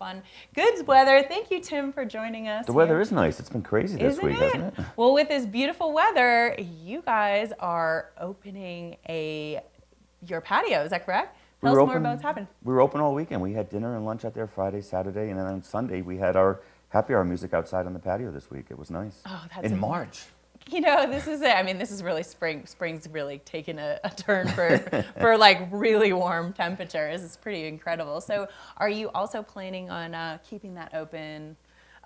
fun. Good weather. Thank you, Tim, for joining us. The weather is nice. It's been crazy this week, hasn't it? Well, with this beautiful weather, you guys are opening your patio. Is that correct? Tell us more about what's happened. We were open all weekend. We had dinner and lunch out there Friday, Saturday, and then on Sunday we had our happy hour music outside on the patio this week. It was nice. Oh, that's in March. You know, this is it. I mean, this is really spring. Spring's really taken a turn for like really warm temperatures. It's pretty incredible. So, are you also planning on keeping that open?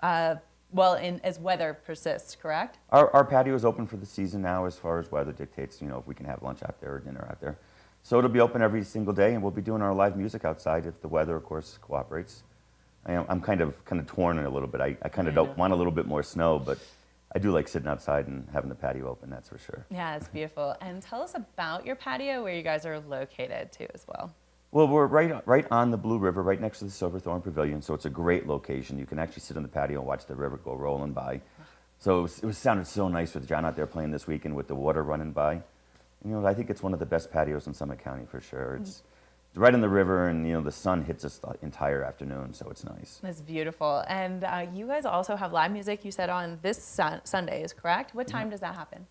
As weather persists, correct? Our patio is open for the season now, as far as weather dictates. You know, if we can have lunch out there or dinner out there, so it'll be open every single day, and we'll be doing our live music outside if the weather, of course, cooperates. I'm kind of torn a little bit. I kind of don't want a little bit more snow, but I do like sitting outside and having the patio open, that's for sure. Yeah, it's beautiful. And tell us about your patio, where you guys are located too as well. Well, we're right on the Blue River, right next to the Silverthorne Pavilion, so it's a great location. You can actually sit on the patio and watch the river go rolling by. So it sounded so nice with John out there playing this weekend with the water running by. You know, I think it's one of the best patios in Summit County for sure. It's right on the river, and you know the sun hits us the entire afternoon, so it's nice. It's beautiful. And you guys also have live music, you said, on this Sundays, correct? What time does that happen?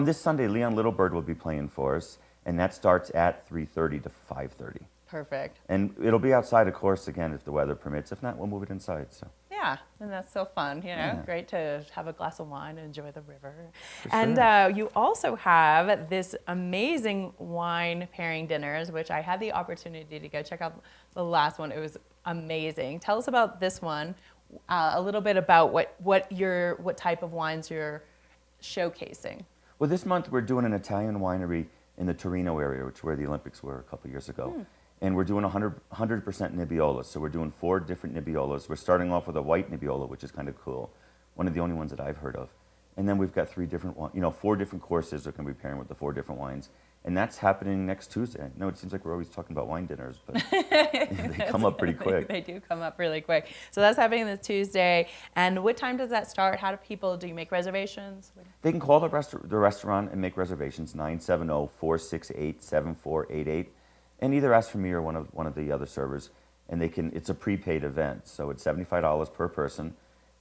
This Sunday, Leon Littlebird will be playing for us, and that starts at 3:30 to 5:30. Perfect. And it'll be outside, of course, again, if the weather permits. If not, we'll move it inside. So. Yeah, and that's so fun, you know, Yeah. Great to have a glass of wine and enjoy the river. For And sure. you also have this amazing wine pairing dinners, which I had the opportunity to go check out the last one. It was amazing. Tell us about this one, a little bit about what type of wines you're showcasing. Well, this month we're doing an Italian winery in the Torino area, which is where the Olympics were a couple years ago. And we're doing 100% Nebbiolo. So we're doing 4 different Nebbiolas. We're starting off with a white Nebbiolo, which is kind of cool. One of the only ones that I've heard of. And then we've got 4 different courses that can be pairing with the 4 different wines. And that's happening next Tuesday. I know it seems like we're always talking about wine dinners, but they come up pretty quick. They do come up really quick. So that's happening this Tuesday. And what time does that start? How do you make reservations? They can call the restaurant and make reservations, 970-468-7488. And either ask for me or one of the other servers, and it's a prepaid event, so it's $75 per person,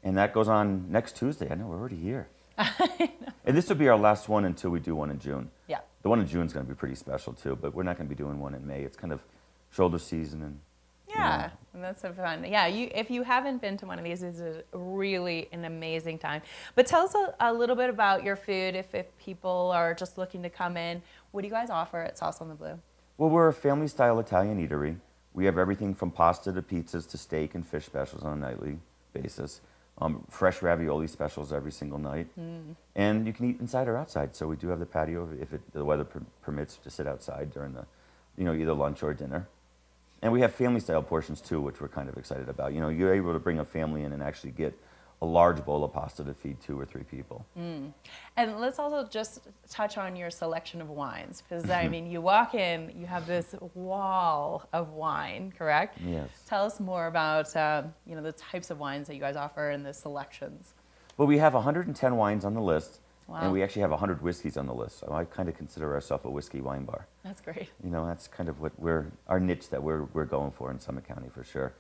and that goes on next Tuesday. I know, we're already here. I know. And this will be our last one until we do one in June. Yeah. The one in June is going to be pretty special too, but we're not going to be doing one in May. It's kind of shoulder season and. Yeah, and that's so fun. Yeah, if you haven't been to one of these, it's really an amazing time. But tell us a little bit about your food. If people are just looking to come in, what do you guys offer at Sauce on the Blue? Well, we're a family-style Italian eatery. We have everything from pasta to pizzas to steak and fish specials on a nightly basis. Fresh ravioli specials every single night. And you can eat inside or outside. So we do have the patio if the weather permits to sit outside during either lunch or dinner. And we have family-style portions too, which we're kind of excited about. You know, you're able to bring a family in and actually get a large bowl of pasta to feed 2 or 3 people. And let's also just touch on your selection of wines, because I mean, you walk in, you have this wall of wine, correct? Yes. Tell us more about the types of wines that you guys offer and the selections. Well, we have 110 wines on the list, Wow. and we actually have 100 whiskeys on the list. So I kind of consider ourselves a whiskey wine bar. That's great. You know, that's kind of what our niche that we're going for in Summit County for sure.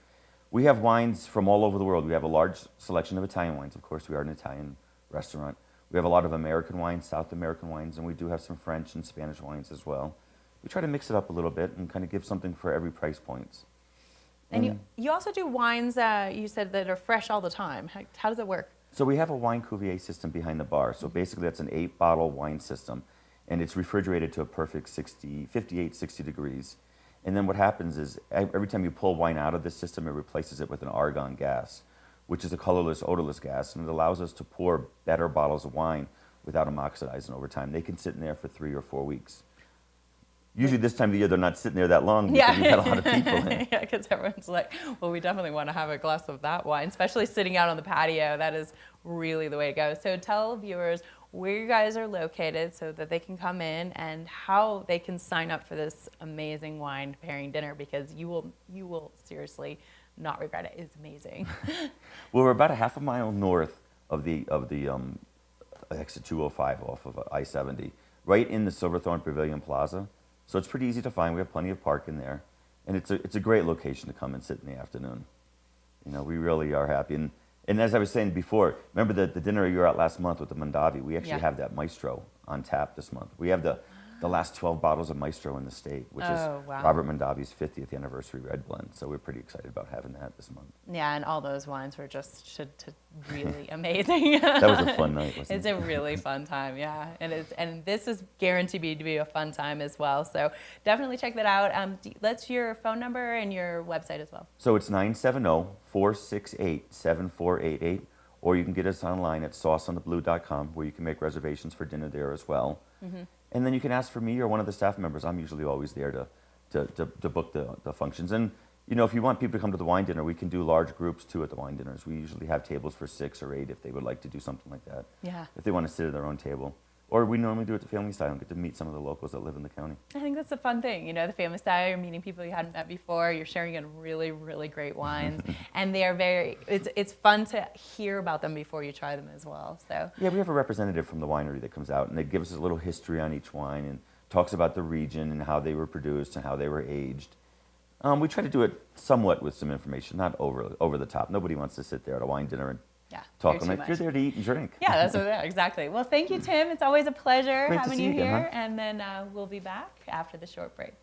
We have wines from all over the world. We have a large selection of Italian wines. Of course, we are an Italian restaurant. We have a lot of American wines, South American wines, and we do have some French and Spanish wines as well. We try to mix it up a little bit and kind of give something for every price point. And you also do wines, you said, that are fresh all the time. How does it work? So we have a wine cuvee system behind the bar. So basically that's an 8-bottle wine system, and it's refrigerated to a perfect 58, 60 degrees. And then what happens is every time you pull wine out of this system, it replaces it with an argon gas, which is a colorless, odorless gas, and it allows us to pour better bottles of wine without them oxidizing over time. They can sit in there for 3 or 4 weeks. Usually this time of the year, they're not sitting there that long because you've got a lot of people in. Yeah, because everyone's like, well, we definitely want to have a glass of that wine, especially sitting out on the patio. That is really the way to go. So tell viewers where you guys are located so that they can come in and how they can sign up for this amazing wine pairing dinner, because you will seriously not regret it. It's amazing. Well, we're about a half a mile north of the exit 205 off of I-70, right in the Silverthorne Pavilion Plaza. So it's pretty easy to find. We have plenty of parking there, and it's a great location to come and sit in the afternoon. We really are happy. And as I was saying before, remember the dinner you were at last month with the Mondavi? We actually Yeah. have that Maestro on tap this month. We have the last 12 bottles of Maestro in the state, which is Oh, wow. Robert Mondavi's 50th anniversary red blend. So we're pretty excited about having that this month. Yeah, and all those wines were just really amazing. That was a fun night, wasn't It's it? a really fun time, yeah. And this is guaranteed to be a fun time as well. So definitely check that out. Let's your phone number and your website as well. So it's 970-468-7488, or you can get us online at sauceontheblue.com, where you can make reservations for dinner there as well. Mm-hmm. And then you can ask for me or one of the staff members. I'm usually always there to book the functions. And, if you want people to come to the wine dinner, we can do large groups too at the wine dinners. We usually have tables for 6 or 8 if they would like to do something like that. Yeah. If they want to sit at their own table. Or we normally do it the family style and get to meet some of the locals that live in the county. I think that's a fun thing. The family style, you're meeting people you hadn't met before, you're sharing in really, really great wines. And they are it's fun to hear about them before you try them as well. So Yeah, we have a representative from the winery that comes out and they give us a little history on each wine and talks about the region and how they were produced and how they were aged. We try to do it somewhat with some information, not over the top. Nobody wants to sit there at a wine dinner and yeah, talk. hear I'm too like, much. you're there to eat and drink. Yeah, that's what exactly. Well, thank you, Tim. It's always a pleasure Great to having see you you again, here. huh? And then we'll be back after the short break.